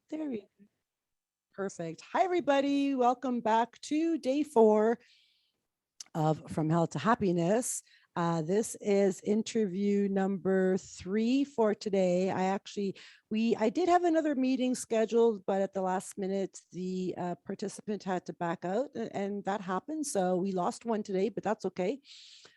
There you go. Perfect. Hi, everybody. Welcome back to day 4 of From Hell to Happiness. This is interview number 3 for today. I did have another meeting scheduled, but at the last minute, the participant had to back out, and that happened. So we lost one today, but that's okay.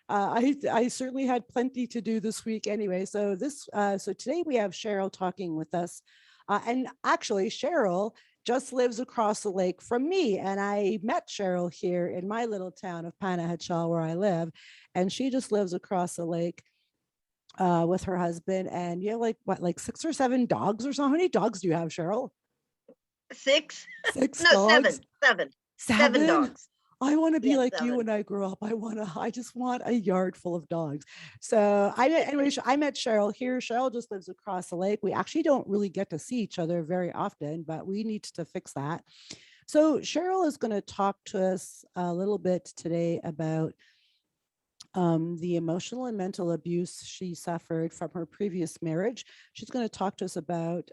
I certainly had plenty to do this week anyway. So today we have Cheryl talking with us, and actually Cheryl just lives across the lake from me. And I met Cheryl here in my little town of Panahachal, where I live. And she just lives across the lake with her husband. And you have like 6 or 7 dogs or so. How many dogs do you have, Cheryl? Six? Six No, dogs? seven Seven? dogs. I want to be Yes, like you seven. when I grow up. I just want a yard full of dogs. So I met Cheryl here. Cheryl just lives across the lake. We actually don't really get to see each other very often, but we need to fix that. So Cheryl is going to talk to us a little bit today about the emotional and mental abuse she suffered from her previous marriage. She's going to talk to us about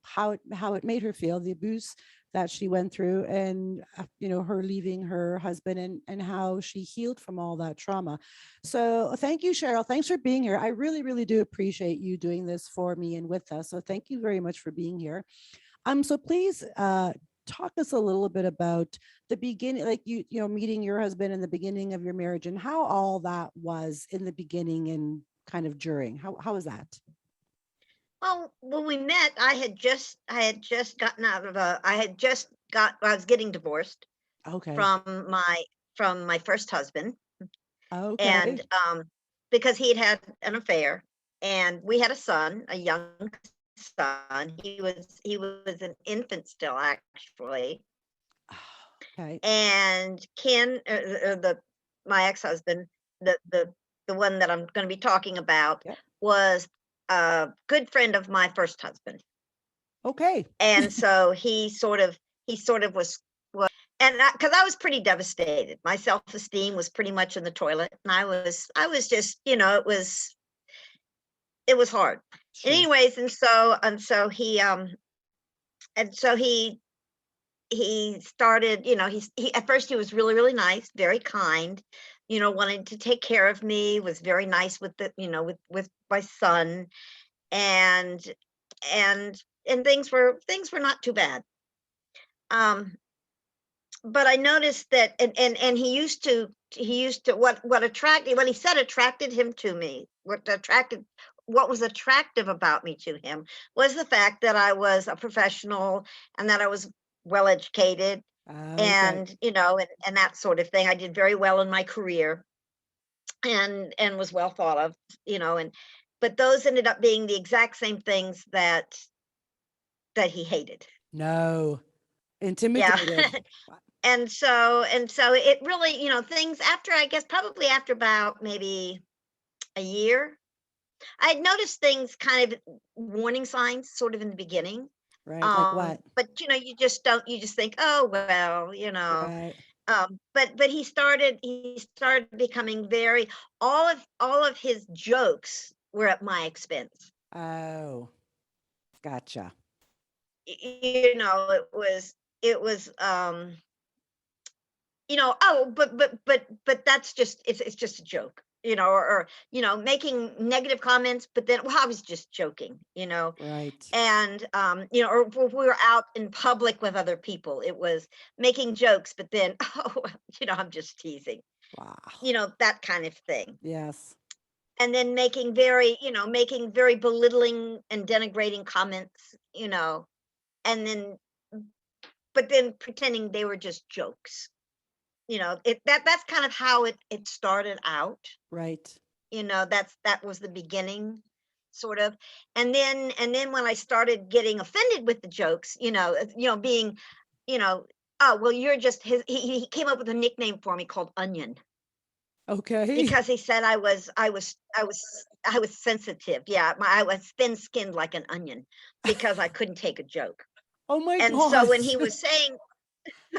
how it made her feel, the abuse that she went through, and her leaving her husband, and how she healed from all that trauma. So thank you, Cheryl. Thanks for being here. I really, really do appreciate you doing this for me and with us. So thank you very much for being here. So please talk us a little bit about the beginning, like meeting your husband in the beginning of your marriage, and how all that was in the beginning and kind of during. How was that? Well, when we met, I had just gotten out of a, I was getting divorced Okay. from my first husband, and Okay. because he had had an affair, and we had a son, a young son. He was an infant still, actually. Okay. And Ken, the my ex-husband, the the the one that I'm going to be talking about, Yep. was a good friend of my first husband, Okay. and so he sort of was, and because I was pretty devastated, my self-esteem was pretty much in the toilet, and I was just, it was hard. And Sure. anyways, and so he started, he at first he was really, really nice, very kind, wanted to take care of me, was very nice with with my son, and and and things were not too bad. Um, but I noticed that, and he used to, what he said attracted him to me. What was attractive about me to him was the fact that I was a professional, and that I was well educated, Okay. and that sort of thing. I did very well in my career, and was well thought of, and but those ended up being the exact same things that he hated. No. Yeah. Intimidated. And so it really, things after, I guess, probably after about maybe a year, I'd noticed things, kind of warning signs, sort of in the beginning. Right. Like what? But you just think, oh well, Right. but he started becoming very, all of his jokes were at my expense. Oh, gotcha. It was but that's just, it's just a joke, or making negative comments, but then, well, I was just joking, Right. and or if we were out in public with other people, it was making jokes, but then, oh, well, I'm just teasing, Wow. that kind of thing. Yes. And then making very belittling and denigrating comments, and then, but then pretending they were just jokes. That's kind of how it started out. Right. That was the beginning, sort of. And then when I started getting offended with the jokes, being, oh well, you're just his he came up with a nickname for me called Onion, Okay. because he said I was sensitive. Yeah, I was thin skinned like an onion, because I couldn't take a joke. Oh my And so when gosh. he was saying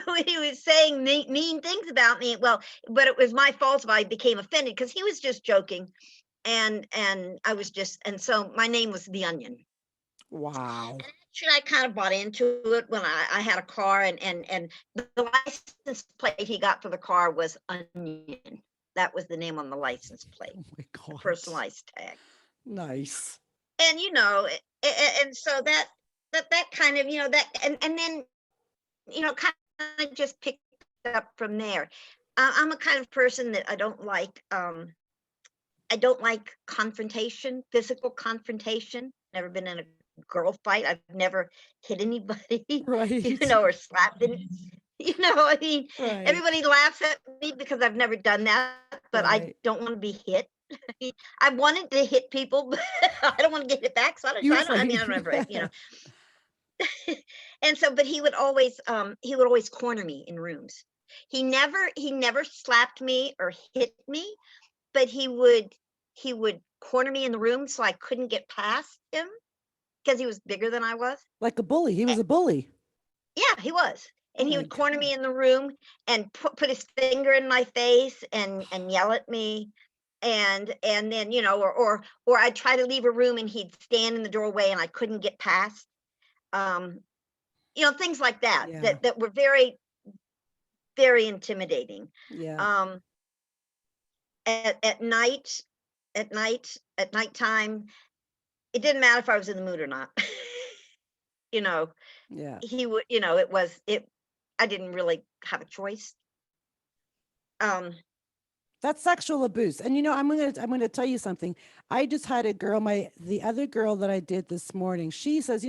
when he was saying mean things about me, well, but it was my fault if I became offended, because he was just joking, and I was just, and so my name was the Onion. Wow. Actually, I kind of bought into it when I had a car, and the license plate he got for the car was Onion. That was the name on the license plate, Oh my the God. personalized tag. Nice. And, and so that kind of, that, and then, kind of just picked up from there. I'm a kind of person that I don't like confrontation, physical confrontation. Never been in a girl fight. I've never hit anybody, Right. or slapped any, I mean, Right. everybody laughs at me because I've never done that, but I Right. don't want to be hit. I wanted to hit people, but I don't want to get hit back. So You're I mean, I afraid. don't ever, and so, but he would always corner me in rooms. He never slapped me or hit me, but he would corner me in the room so I couldn't get past him because he was bigger than I was. Like a bully. He Eh, was a bully. yeah, he was. Oh And he my would corner God. me in the room and put his finger in my face and yell at me. And then, or I'd try to leave a room and he'd stand in the doorway and I couldn't get past. Um, things like that Yeah. that were very, very intimidating. Yeah. Um, at night, at nighttime, it didn't matter if I was in the mood or not. you know, Yeah. he would, I didn't really have a choice. Um, That's sexual abuse. And I'm gonna tell you something. I just had a girl, the other girl that I did this morning, she says,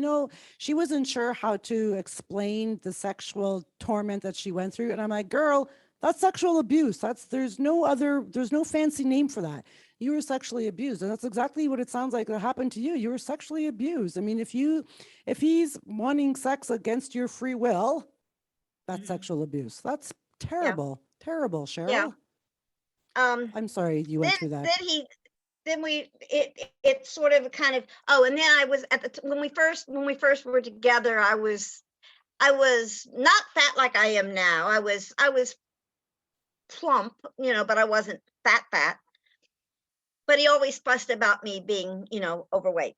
she wasn't sure how to explain the sexual torment that she went through. And I'm like, girl, that's sexual abuse. There's no fancy name for that. You were sexually abused. And that's exactly what it sounds like that happened to you. You were sexually abused. I mean, if he's wanting sex against your free will, that's mhm, sexual abuse. That's yeah, terrible. Terrible, yeah. Cheryl. Um, I'm sorry you went then through that. then he then we it sort of kind of, and then I was at when we first were together, I was not fat like I am now. I was plump, but I wasn't fat. But he always fussed about me being, overweight,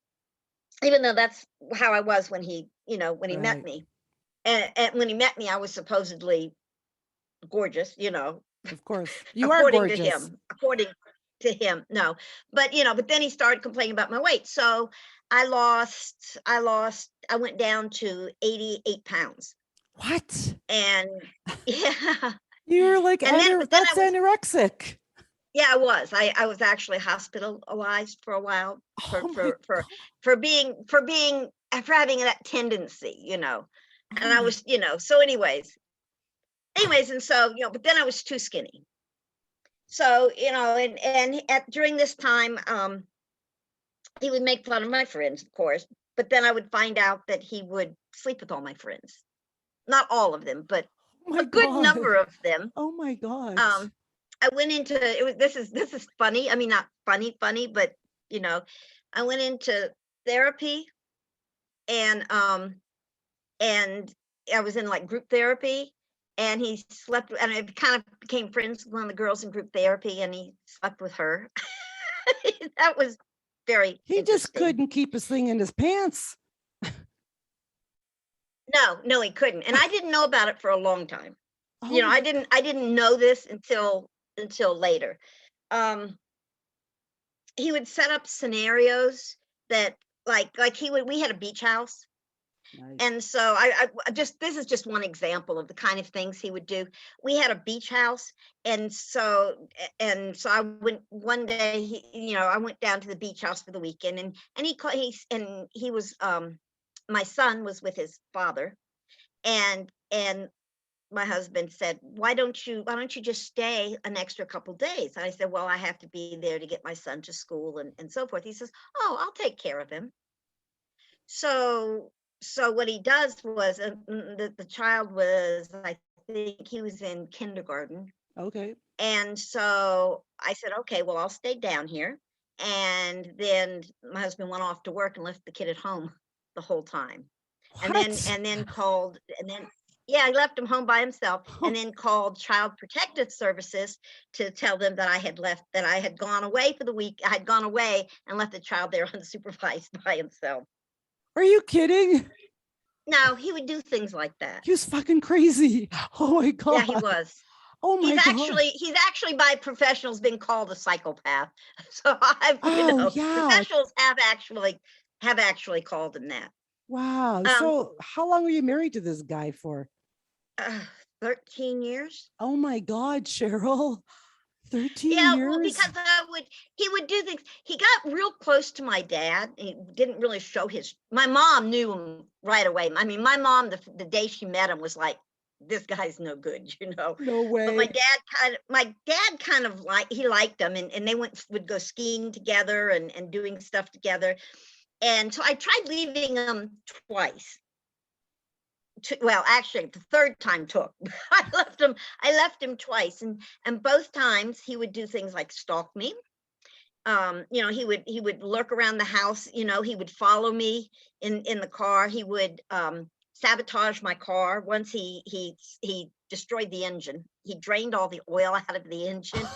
even though that's how I was when he met Right. me. And when he met me, I was supposedly gorgeous, Of course. You are according to gorgeous. him. According to him, no. But then he started complaining about my weight. So I went down to 88 pounds. What? And yeah. You're like But then that's I was, anorexic. yeah, I was. I was actually hospitalized for a while for Oh my for for God. for having that tendency, Oh And I my. was, so anyways, and so, but then I was too skinny. So, and during this time, he would make fun of my friends, of course, but then I would find out that he would sleep with all my friends. Not all of them, but Oh my a good God. number of them. Oh my God. Um, I went into it was this is funny. I mean, not funny, but you know, I went into therapy, and and I was in like group therapy, and he slept, and I kind of became friends with one of the girls in group therapy, and he slept with her. That was very He just interesting. couldn't keep his thing in his pants. No, no, he couldn't, and I didn't know about it for a long time. Oh I my. didn't know this until later. Um, he would set up scenarios that like he would we had a beach house. Nice. And so I just this is just one example of the kind of things he would do. We had a beach house, and so I went one day. I went down to the beach house for the weekend, and he was my son was with his father, and my husband said, why don't you just stay an extra couple days? And I said, well, I have to be there to get my son to school and so forth. He says, oh, I'll take care of him. So what he does was, the child was, I think he was in kindergarten. Okay. And so I said, okay, well, I'll stay down here. And then my husband went off to work and left the kid at home the whole time. And then What? and then called and then yeah, I left him home by himself, and then called Child Protective Services to tell them that I had gone away for the week. I had gone away and left the child there unsupervised by himself. Are you kidding? No, he would do things like that. He was fucking crazy. Oh my Yeah, he God. was. Oh my God. He's actually by professionals been called a psychopath. So I've, Oh yeah. professionals have actually called him that. Wow. Um, So how long were you married to this guy for? uh, 13 years. Oh my God, Cheryl. 13 Yeah, well, years? because he would do things. He got real close to my dad. He didn't really show my mom knew him right away. I mean, my mom, the day she met him was like, this guy's no good, you know. No But way. my dad kind of he liked him, and they would go skiing together and doing stuff together. And so I tried leaving him twice. Well, actually, the third time took. I left him twice, and both times he would do things like stalk me. He would lurk around the house. He would follow me in the car. He would sabotage my car. Once he destroyed the engine. He drained all the oil out of the engine,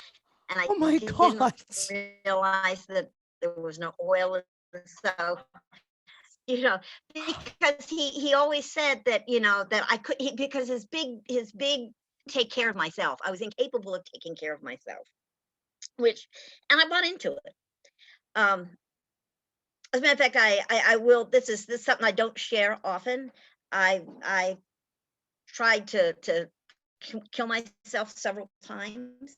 and I Oh my didn't God. realize that there was no oil. So, you know, because he always said that, that I could, because his big take care of myself. I was incapable of taking care of myself, and I bought into it. Um, as a matter of fact, I will. This is something I don't share often. I tried to kill myself several times,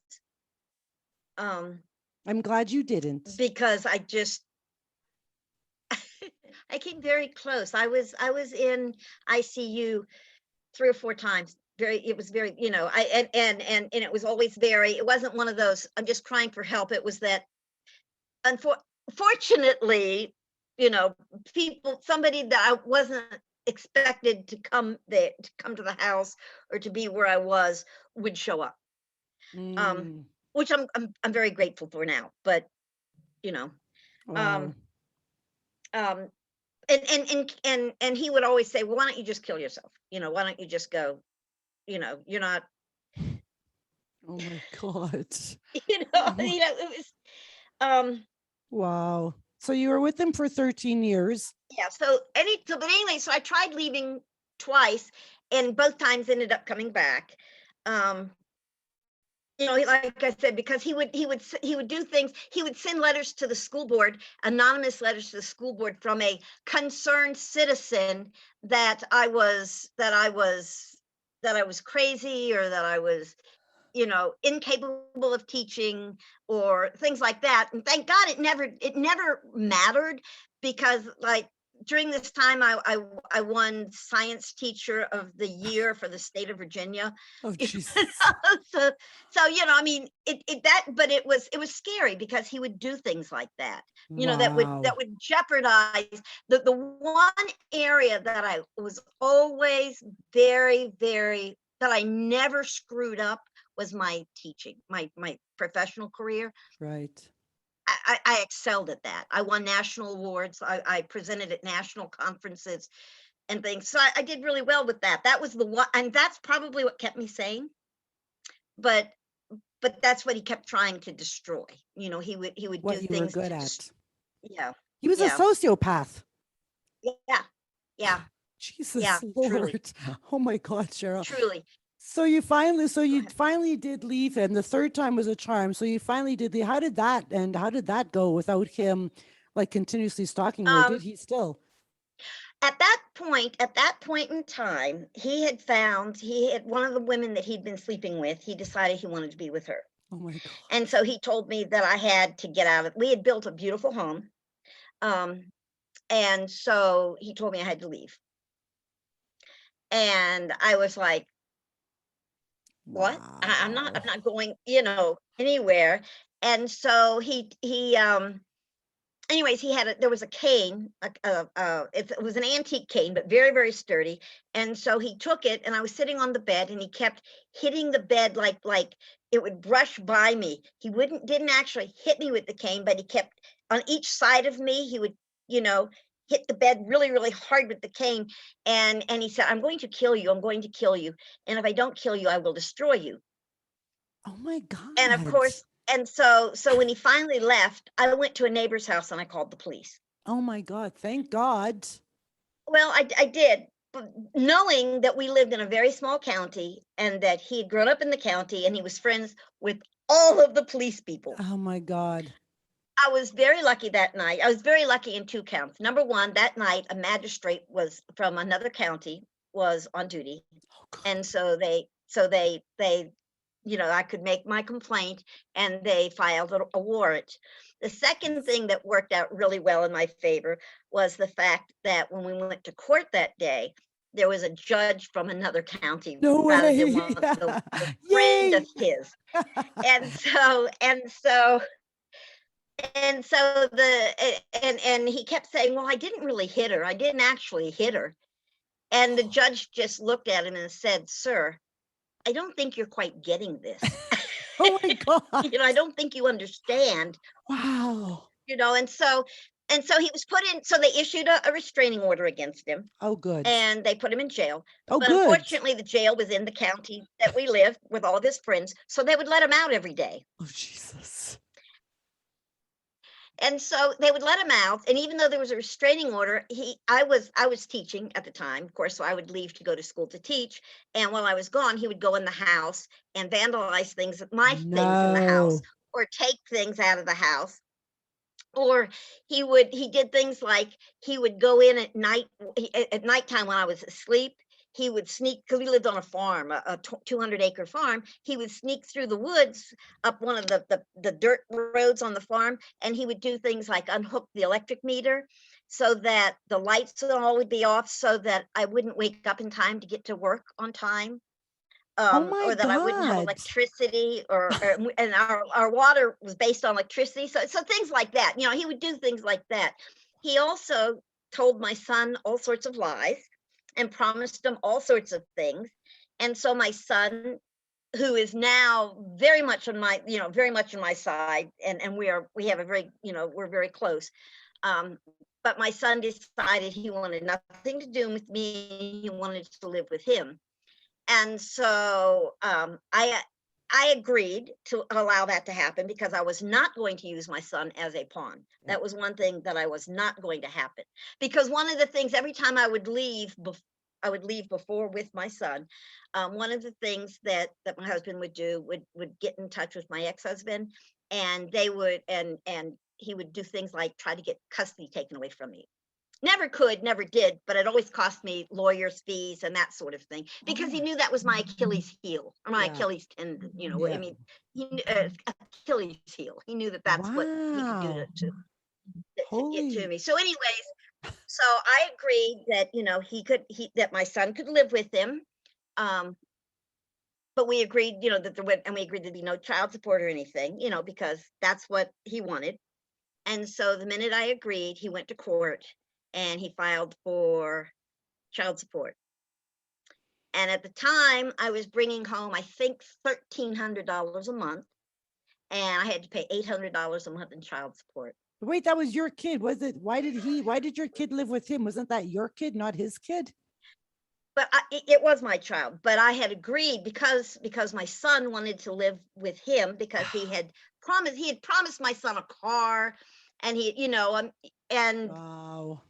um, I'm glad you didn't. because I came very close. I was in ICU 3 or 4 times. It was very, I and it was always very. It wasn't one of those, I'm just crying for help. It was that, unfortunately, you know, somebody that I wasn't expected to come there, to come to the house or to be where I was, would show up. Um, Mm. which I'm very grateful for now. But you know, Wow. um, um, and he would always say, "Well, why don't you just kill yourself? Why don't you just go? You're not." Oh my God. Oh my, It was. Um, wow. So you were with him for 13 years. yeah. But anyway, so I tried leaving twice, and both times ended up coming back. Um, like I said, because he would do things. He would send letters to the school board, anonymous letters to the school board from a concerned citizen that I was crazy, or that I was, incapable of teaching, or things like that. And thank God it never mattered, because, like, during this time I won science teacher of the year for the state of Virginia. Oh, You Jesus. so I mean, but it was scary, because he would do things like that, that would Wow. that would jeopardize the one area that I was always very, very, that I never screwed up, was my teaching, my professional career. Right. I excelled at that. I won national awards. I presented at national conferences and things. So I did really well with that. That was the one, and that's probably what kept me sane. But that's what he kept trying to destroy. He would What do you were things good to at. yeah, He was a yeah, sociopath. yeah, yeah, yeah, Jesus truly, Lord. Oh my God, Cheryl. truly. So Go you ahead. finally did leave him. The third time was a charm. So you finally did leave. How did that go without him like continuously stalking you? Or did Um, he still? at that point in time, he had one of the women that he'd been sleeping with. He decided he wanted to be with her. Oh my And God. so he told me that I had to get out of. We had built a beautiful home. Um, and so he told me I had to leave. And I was like, "What? I'm not Wow. going, anywhere." And so anyways, there was a cane, it was an antique cane, but very, very sturdy. And so he took it, and I was sitting on the bed, and he kept hitting the bed, like it would brush by me. He didn't actually hit me with the cane, but he kept on each side of me. He would, you know, hit the bed really, really hard with the cane. And he said, "I'm going to kill you. I'm going to kill you. And if I don't kill you, I will destroy you." Oh my And of God. course, so when he finally left, I went to a neighbor's house and I called the police. Oh my God. Thank God. Well, I did. but knowing that we lived in a very small county and that he had grown up in the county and he was friends with all of the police people. Oh my God. I was very lucky that night. I was very lucky in 2 counts. Number 1, that night, a magistrate was from another county was on duty, Oh, good. and so they I could make my complaint, and they filed a warrant. The second Yes. thing that worked out really well in my favor was the fact that when we went to court that day, there was a judge from another county No rather than way. one the friend of Yay. his. And so and he kept saying, "Well, I didn't really hit her. I didn't actually hit her." And the judge just looked at him and said, "Sir, I don't think you're quite getting this. Oh my God. I don't think you understand." Wow. And so he was put in, so they issued a restraining order against him, Oh, good. and they put him in jail. Oh, But good. unfortunately, the jail was in the county that we lived with all of his friends, so they would let him out every day. Oh, Jesus. And so they would let him out, and even though there was a restraining order, I was teaching at the time, of course, so I would leave to go to school to teach. And while I was gone, he would go in the house and vandalize my things in the house, No. or take things out of the house. Or he did things like he would go in at night, at nighttime when I was asleep. He would sneak, because we lived on a farm, a 200-acre farm. He would sneak through the woods up one of the dirt roads on the farm, and he would do things like unhook the electric meter so that the lights would all be off, so that I wouldn't wake up in time to get to work on time, Oh my or that I wouldn't have God. electricity, and our water was based on electricity. So things like that. He would do things like that. He also told my son all sorts of lies and promised him all sorts of things. And so my son, who is now very much on my side, and we have a very, we're very close. Um, but my son decided he wanted nothing to do with me. He wanted to live with him. And so I agreed to allow that to happen because I was not going to use my son as a pawn. Yeah. That was one thing that I was not going to happen. Because one of the things, every time I would leave before with my son. One of the things that my husband would do would get in touch with my ex-husband, and they would and he would do things like try to get custody taken away from me. Never could, never did, but it always cost me lawyers' fees and that sort of thing, Oh because he my. knew that was my Achilles heel, or my Yeah. Achilles tendon. I Yeah. mean, Achilles heel. He knew that that's what he could do to Wow. to get to Holy. me. So, anyways, so I agreed that that my son could live with him. Um, but we agreed, that we agreed there'd be no child support or anything, because that's what he wanted. And so the minute I agreed, he went to court and he filed for child support. And at the time, I was bringing home, I think, $1,300 a month, and I had to pay $800 a month in child support. Wait, that was your kid, was it? Why did your kid live with him? Wasn't that your kid, not his kid? But it was my child. But I had agreed because my son wanted to live with him, because he had promised my son a car, and and Wow.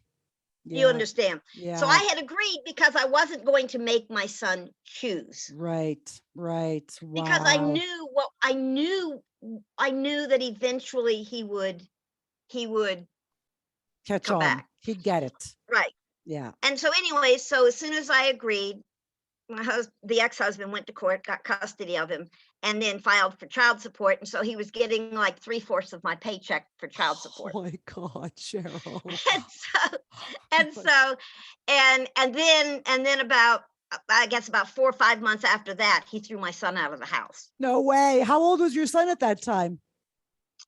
you Yeah. understand. So I Yeah. had agreed because I wasn't going to make my son choose, Right. Right. because Wow. I knew that eventually he would Catch come on. back. He'd get it. Right. Yeah. And so anyway, so as soon as I agreed, the ex-husband went to court, got custody of him, and then filed for child support. And so he was getting like 3/4 of my paycheck for child support. Oh my God, Cheryl. And so Oh and my- so and then about, I guess, about 4 or 5 months after that, he threw my son out of the house. No way. How old was your son at that time?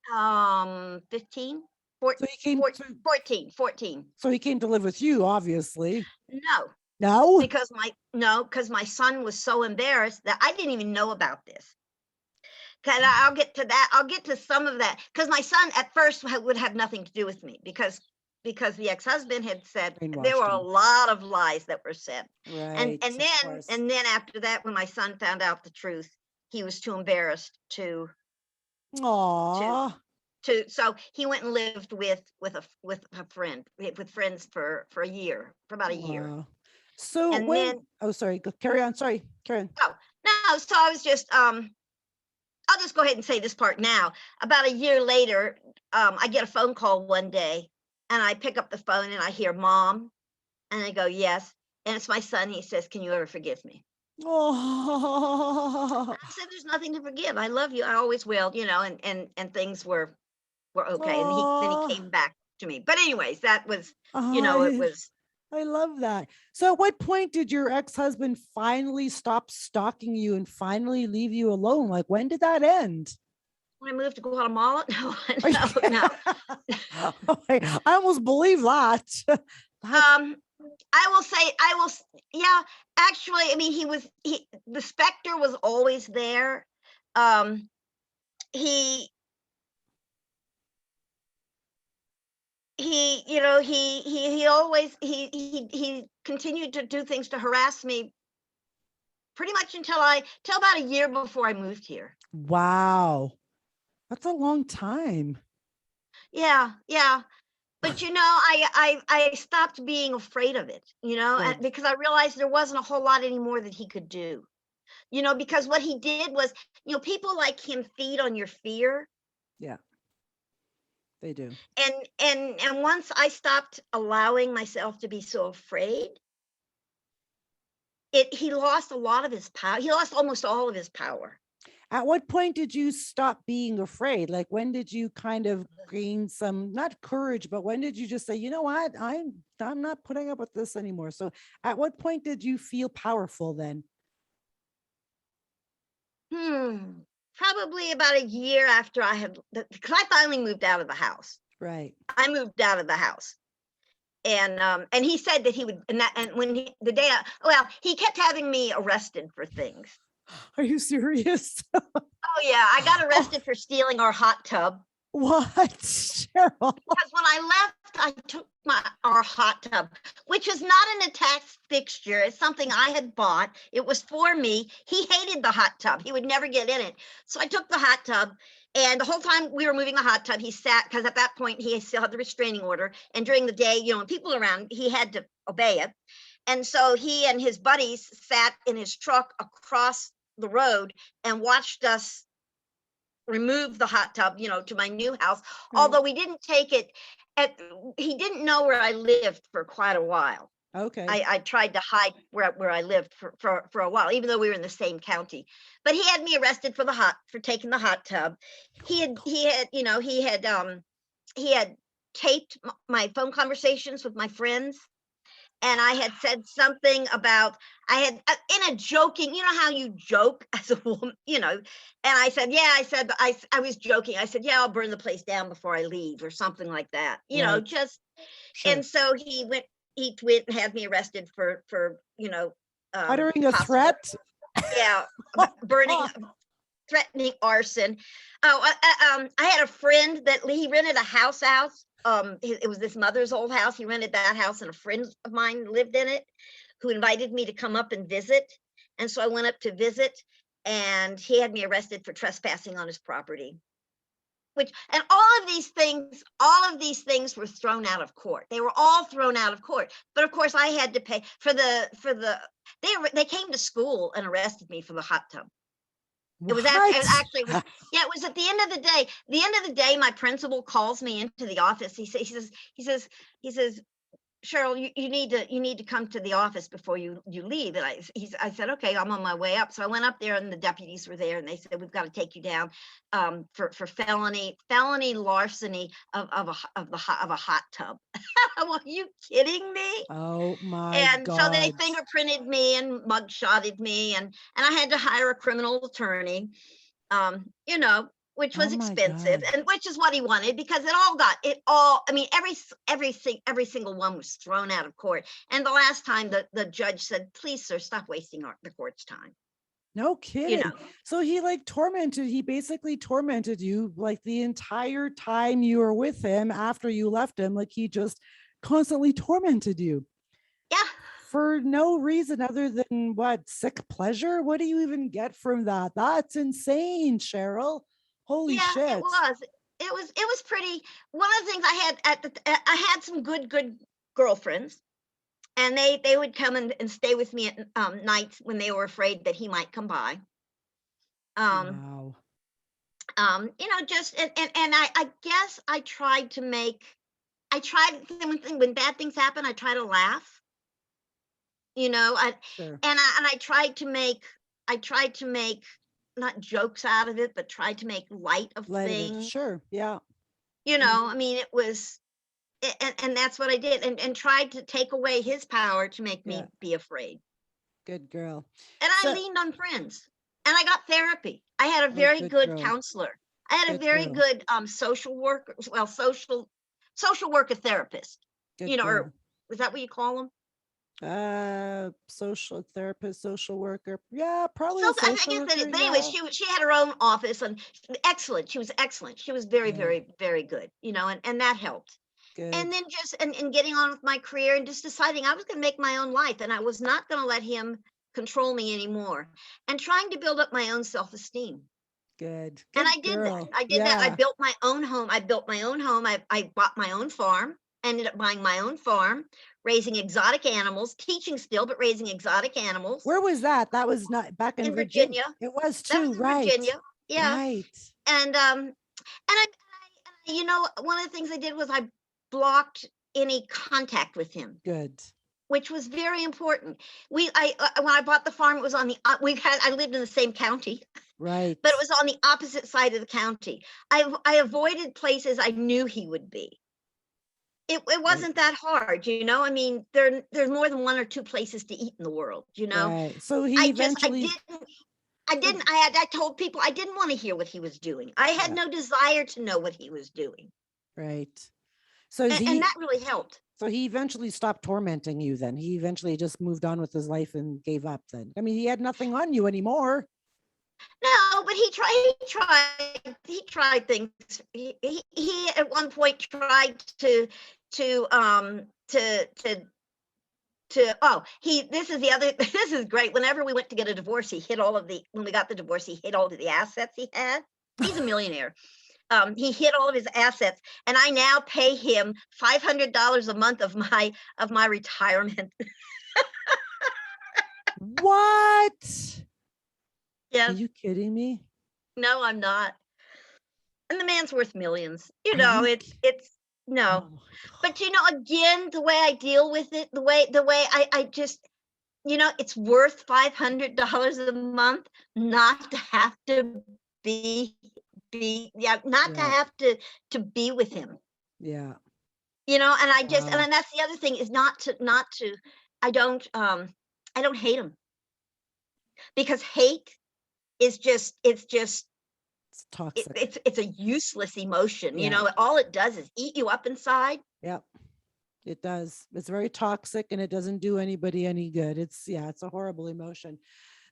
15, 4, So he came 4, to 14, 14. so he came to live with you, obviously. No, No? because my son was so embarrassed that I didn't even know about this. And I'll get to that. I'll get to some of that, because my son at first would have nothing to do with me, because the ex-husband had said there Brainwashed were a him. lot of lies that were said. And Right. and Of then course. and then after that, when my son found out the truth, he was too embarrassed to Aw. so he went and lived with a friend, with friends for a year, for about a year. Wow. So And then, oh, sorry, carry on. Sorry, Karen. oh, no, so I was just, I'll just go ahead and say this part now. About a year later, I get a phone call one day, and I pick up the phone and I hear mom, and I go, yes. And it's my son. He says, can you ever forgive me? Oh, I said, there's nothing to forgive. I love you. I always will, and things were okay. And then he oh, came back to me. But anyways, that was, it I, was I love that. So, at what point did your ex-husband finally stop stalking you and finally leave you alone? Like, when did that end? when I moved to Guatemala. No, Are you no, no. I almost believe that. That's Um, I will, yeah, actually, I mean, the specter was always there. Um, he, he always, he continued to do things to harass me pretty much till about a year before I moved here. wow. That's a long time. Yeah, yeah. But I stopped being afraid of it, Good. because I realized there wasn't a whole lot anymore that he could do. Because what he did was, people like him feed on your fear. Yeah, they do. And once I stopped allowing myself to be so afraid, he lost a lot of his power. He lost almost all of his power. At what point did you stop being afraid? Like, when did you kind of gain some, not courage, but when did you just say, you know what, I'm not putting up with this anymore? So, at what point did you feel powerful then? Hmm. Probably about a year after because I finally moved out of the house. Right. I moved out of the house. And he said that he would, and when he kept having me arrested for things. Are you serious? Oh yeah, I got Oh, arrested for stealing our hot tub. what, Cheryl? Because when I left, I took our hot tub, which is not an attached fixture. It's something I had bought. It was for me. He hated the hot tub. He would never get in it. So I took the hot tub, and the whole time we were moving the hot tub, he sat, because at that point he still had the restraining order. And during the day, when people around, he had to obey it. And so he and his buddies sat in his truck across the road and watched us remove the hot tub, to my new house. Right. Although we didn't take it at, he didn't know where I lived for quite a while. Okay. I tried to hide where I lived for a while, even though we were in the same county. But he had me arrested for taking the hot tub. He had taped my phone conversations with my friends, and I had said something about, I had, in a joking, how you joke as a woman, and I said, yeah, I was joking. I said, yeah, I'll burn the place down before I leave, or something like that, Right. just, and Sure. so he went and had me arrested for, Uttering a possible, threat. yeah, burning, threatening arson. Oh, I had a friend that he rented a house out. It was this mother's old house. He rented that house, and a friend of mine lived in it, who invited me to come up and visit. And so I went up to visit, and he had me arrested for trespassing on his property. And all of these things were thrown out of court. They were all thrown out of court. But of course, I had to pay they came to school and arrested me for the hot tub. What? It was at the end of the day. The end of the day, my principal calls me into the office. He says, Cheryl, you need to come to the office before you leave. And I said, okay, I'm on my way up. So I went up there, and the deputies were there, and they said, we've got to take you down for felony larceny of a hot tub. Are you kidding me? Oh my And so they God. fingerprinted me and mugshotted me, and I had to hire a criminal attorney, which Oh was my expensive, God. and which is what he wanted, because I mean, every single one was thrown out of court. And the last time, the judge said, please, sir, stop wasting the court's time. No You know, kidding. So he basically tormented you like the entire time you were with him after you left him. Like, he just constantly tormented you yeah, for no reason other than what, sick pleasure? What do you even get from that? That's insane, Cheryl. Holy yeah, it shit. was. Pretty. One of the things I had I had some good girlfriends. and they would come and stay with me at nights when they were afraid that he might come by. Um, Wow. just and I guess I tried to make I tried when bad things happen, I try to laugh. I Sure. and I tried to make not jokes out of it, but tried to make light of Light of it. things. Sure. Yeah. I Mhm. mean, it was and that's what I did, and tried to take away his power to make Yeah. me be afraid. Good girl. And I So, leaned on friends, and I got therapy. I had a oh, very good good girl. counselor. I had a Good very girl. good social worker, well, social worker therapist. Good Or girl. is that what you call them? Social therapist, social worker. Yeah, probably So a I social guess worker. but anyway, Yeah. she had her own office and excellent. She was excellent. She was very, Good. very, very good. And that helped. And Good. then just and getting on with my career and just deciding I was going to make my own life and I was not going to let him control me anymore. And trying to build up my own self-esteem. Good. And Good I did that. girl. I did that. I Yeah. built my own home. I built my own home. I bought my own farm. Ended up buying my own farm, raising exotic animals, teaching still, but raising exotic animals Where was that? That was not back in in Virginia. Virginia. It was That too, was in right? Virginia. Yeah. Right. And one of the things I did was I blocked any contact with him, Good. which was very important. When I bought the farm, it was on the I lived in the same county, Right. but it was on the opposite side of the county. I avoided places I knew he would be. It Right. wasn't that hard. I mean, there's more than one or two places to eat in the world. Right. So he I eventually, didn't so, I told people I didn't want to hear what he was doing. I had yeah, no desire to know what he was doing. right. So is And he, that really helped. so he eventually stopped tormenting you then. He eventually just moved on with his life and gave up then. I mean, he had nothing on you anymore. No, but he tried things. He at one point tried to he this is the other this is great. Whenever we went to get a divorce, he hid all of the when we got the divorce, he hid all of the assets he had. He's a millionaire. He hid all of his assets, and I now pay him $500 a month of my retirement. What? Are Yes, you kidding me? no, I'm not. And the man's worth millions. Are you? It's no. Oh my But God. again, the way I deal with it, the way I just it's worth $500 a month not to have to be yeah, not to Right. have to be with him. Yeah. And and Wow. then that's the other thing is not to I don't I don't hate him because hate is just It's toxic. it's a useless emotion. Yeah. All it does is eat you up inside. Yeah. It does. It's very toxic and it doesn't do anybody any good. It's, yeah, it's a horrible emotion.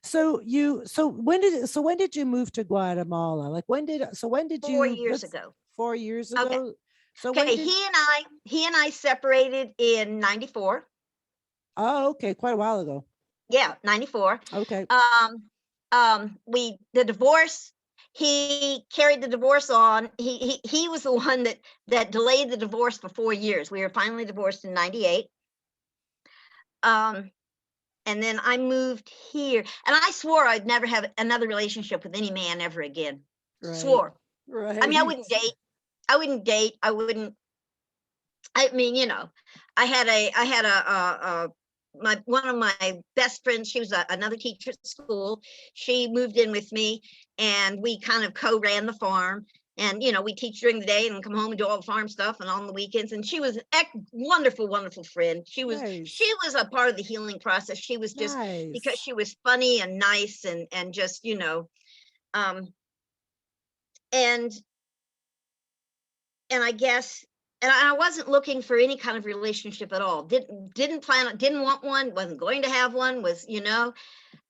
So when did you move to Guatemala? Like when did 4 you, years let's, ago. 4 years Okay. ago? So when Okay, did, he and I separated in 94. oh, okay, quite a while ago. Yeah, 94. Okay. We the divorce, he carried the divorce on. He was the one that delayed the divorce for 4 years. We were finally divorced in 98. Um, and then I moved here, and I swore I'd never have another relationship with any man ever again. Right. Swore. I mean, I Right. wouldn't date. I wouldn't date. I wouldn't I mean, I had my one of my best friends. She was another teacher at school. She moved in with me, and we kind of co-ran the farm. And we teach during the day and come home and do all the farm stuff, and on the weekends. And she was a wonderful, wonderful friend. She Nice. was a part of the healing process. She was just because Nice. she was funny and nice and just um, and and I guess and I wasn't looking for any kind of relationship at all. Didn't plan on, didn't want one, wasn't going to have one,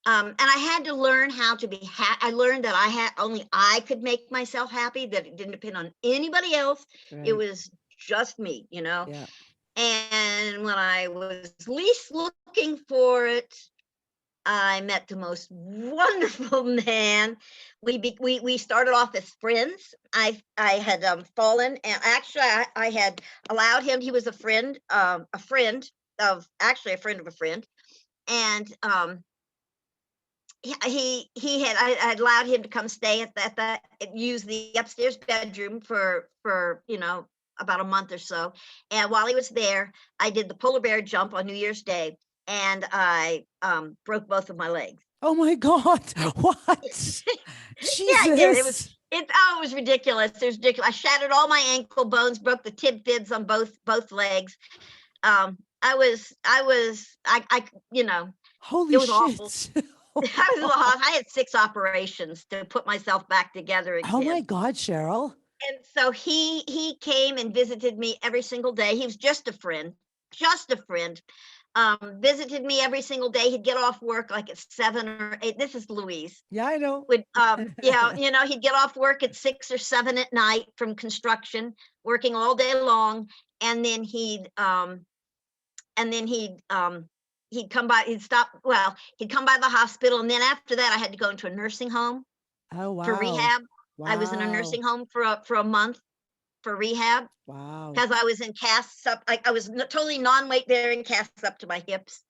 and I had to learn how to be I learned that only I could make myself happy, that it didn't depend on anybody else. It Right. was just me. Yeah. And when I was least looking for it, I met the most wonderful man. We started off as friends. I had fallen, and actually I had allowed him. He was a friend, actually a friend of a friend, and he had I allowed him to come stay at the use the upstairs bedroom for about a month or so. And while he was there, I did the polar bear jump on New Year's Day, and I broke both of my legs. Oh my God. What? Yeah, I did. It was Jesus. it was ridiculous. It was ridiculous. I shattered all my ankle bones, broke the tib fibs on both legs. I Holy it was awful. shit. I was a little I had 6 operations to put myself back together Oh my again. God, Cheryl. And so he came and visited me every single day. He was just a friend, just a friend. Visited me every single day. He'd get off work like at 7 or 8. This is Louise. Yeah, I know. Would yeah, he'd get off work at 6 or 7 at night from construction, working all day long, and then he'd come by, he'd come by the hospital, and then after that I had to go into a nursing home Oh, for wow. rehab. I was in a Wow. nursing home for a month for rehab Wow. because I was in casts up. I was totally non-weight bearing, casts up to my hips.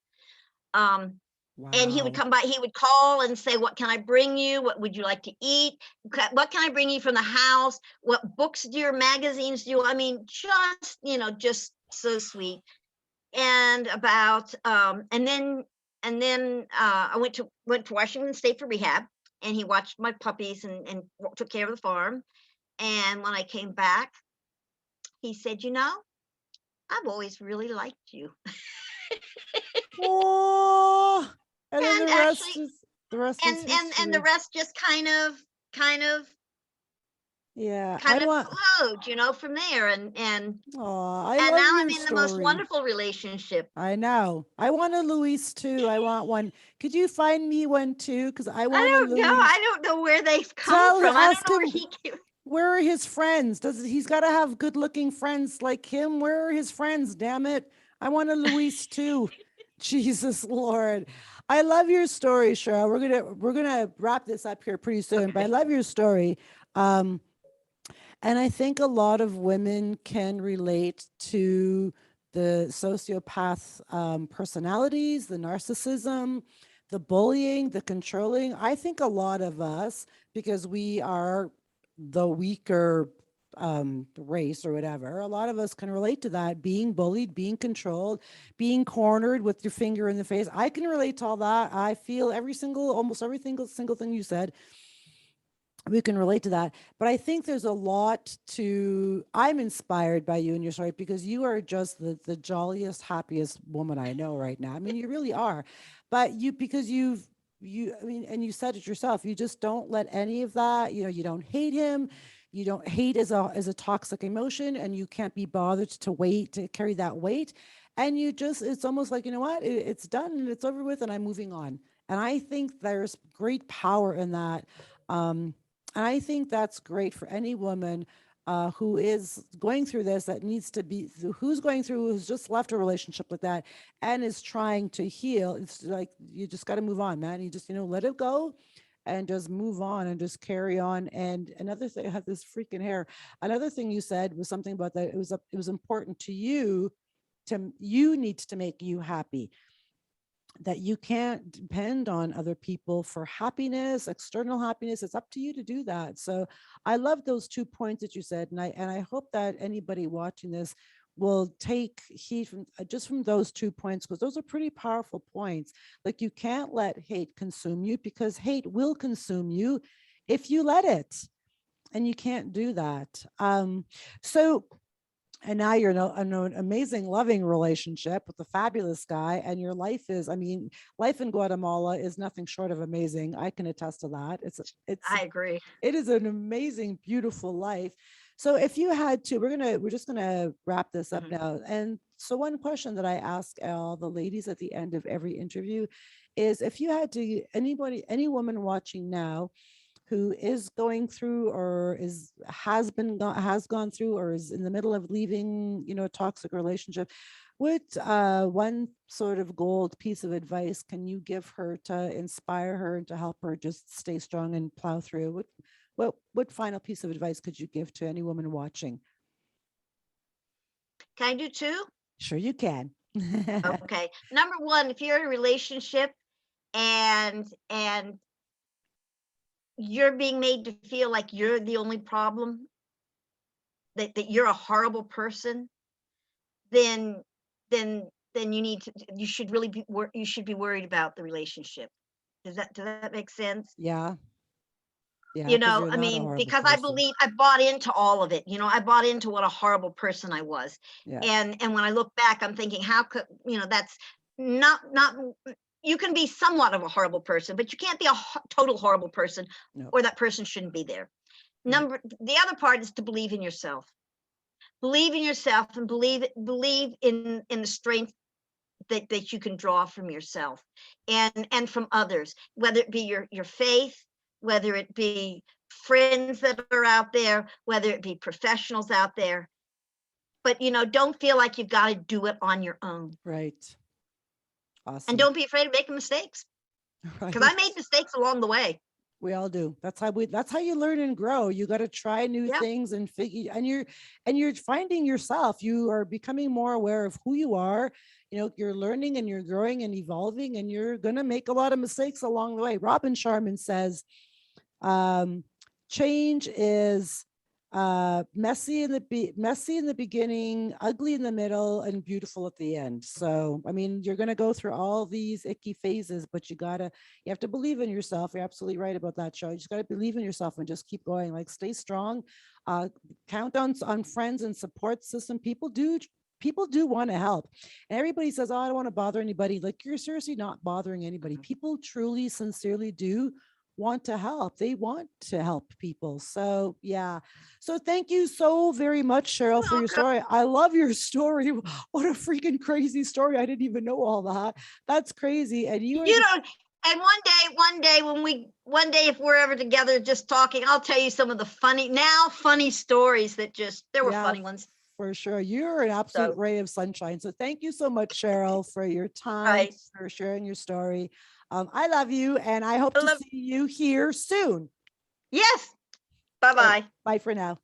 Um, and he would Wow. come by. He would call and say, "What can I bring you? What would you like to eat? What can I bring you from the house? What books do your magazines do?" I mean, just so sweet. And about I went to Washington State for rehab, and he watched my puppies and took care of the farm. And when I came back, he said, I've always really liked you. Oh, and then And actually, the rest is and the history. rest just kind of Yeah, I kind of want, flowed, from there. oh, I And love now I'm your in the most story. wonderful relationship. I know. I want a Luis too. I want one. Could you find me one too? Because I want a Luis. I don't know where they've come Tell, from. I don't ask know where him he came. where are his friends? He's got to have good looking friends like him? Where are his friends? Damn it. I want a Luis too. Jesus Lord. I love your story, Cheryl. We're gonna wrap this up here pretty soon, but I Okay. love your story. Um, and I think a lot of women can relate to the sociopath personalities, the narcissism, the bullying, the controlling. I think a lot of us, because we are the weaker race or whatever, a lot of us can relate to that, being bullied, being controlled, being cornered with your finger in the face. I can relate to all that. I feel almost every single thing you said, we can relate to that. But I think there's a lot to, I'm inspired by you and your story because you are just the jolliest, happiest woman I know right now. I mean, you really are. But because I mean, and you said it yourself, you just don't let any of that, you don't hate him. You don't hate as a toxic emotion, and you can't be bothered to carry that weight. And it's almost like, you know what, it's done and it's over with, and I'm moving on. And I think there's great power in that. Um, and I think that's great for any woman who is going through this, that needs to be, who's just left a relationship like that and is trying to heal. It's like, you just got to move on, man. You just, let it go and just move on and just carry on. And another thing, I have this freaking hair. Another thing you said was something about that. It was important to you, you needs to make you happy, that you can't depend on other people for happiness, external happiness. It's up to you to do that. So I love those 2 points that you said. And I hope that anybody watching this will take heed from just from those 2 points, because those are pretty powerful points. Like, you can't let hate consume you, because hate will consume you if you let it. And you can't do that. So and now you're in an amazing loving relationship with a fabulous guy, and your life is, I mean, life in Guatemala is nothing short of amazing. I can attest to that. It's I agree. it is an amazing, beautiful life. So if you had to, we're just gonna wrap this up Mhm. now. And so one question that I ask all the ladies at the end of every interview is, if you had to, any woman watching now who is going through, or has gone through, or is in the middle of leaving, a toxic relationship, what one sort of gold piece of advice can you give her to inspire her and to help her just stay strong and plow through? What final piece of advice could you give to any woman watching? Can I do two? Sure, you can. Okay. Number one, if you're in a relationship and you're being made to feel like you're the only problem, that you're a horrible person, then then you should really you should be worried about the relationship. Does that make sense? Yeah. Yeah. You Because know, you're I not a mean, horrible because I person. believe I bought into all of it. I bought into what a horrible person I was. Yeah. And when I look back, I'm thinking, how could, that's not you can be somewhat of a horrible person, but you can't be a total horrible person, No. or that person shouldn't be there. Right. The other part is to believe in yourself. Believe in yourself and believe in the strength that you can draw from yourself and from others, whether it be your faith, whether it be friends that are out there, whether it be professionals out there. But don't feel like you've got to do it on your own. Right. And Awesome. don't be afraid of making mistakes, because I made Right. mistakes along the way. We all do. That's how you learn and grow. You got to try new Yeah. things and figure, and you're finding yourself. You are becoming more aware of who you are. You're learning and you're growing and evolving, and you're going to make a lot of mistakes along the way. Robin Sharman says, um, change is messy in the beginning, ugly in the middle, and beautiful at the end. So, I mean, you're going to go through all these icky phases, but you have to believe in yourself. You're absolutely right about that, show. You just got to believe in yourself and just keep going. Like, stay strong. Uh, count on friends and support system. People do want to help. And everybody says, oh, I don't want to bother anybody. Like, you're seriously not bothering anybody. People truly, sincerely do want to help. They want to help people. So, yeah. So, thank you so very much, Cheryl, You're for your welcome. story. I love your story. What a freaking crazy story. I didn't even know all that. That's crazy. And you are You the don't. And one day, if we're ever together just talking, I'll tell you some of the funny stories that there were Yeah, funny ones. for sure. You're an absolute So, ray of sunshine. So thank you so much, Cheryl, for your time, right. for sharing your story. I love you, and I hope I to love, see you here soon. yes. Bye All right, bye. bye for now.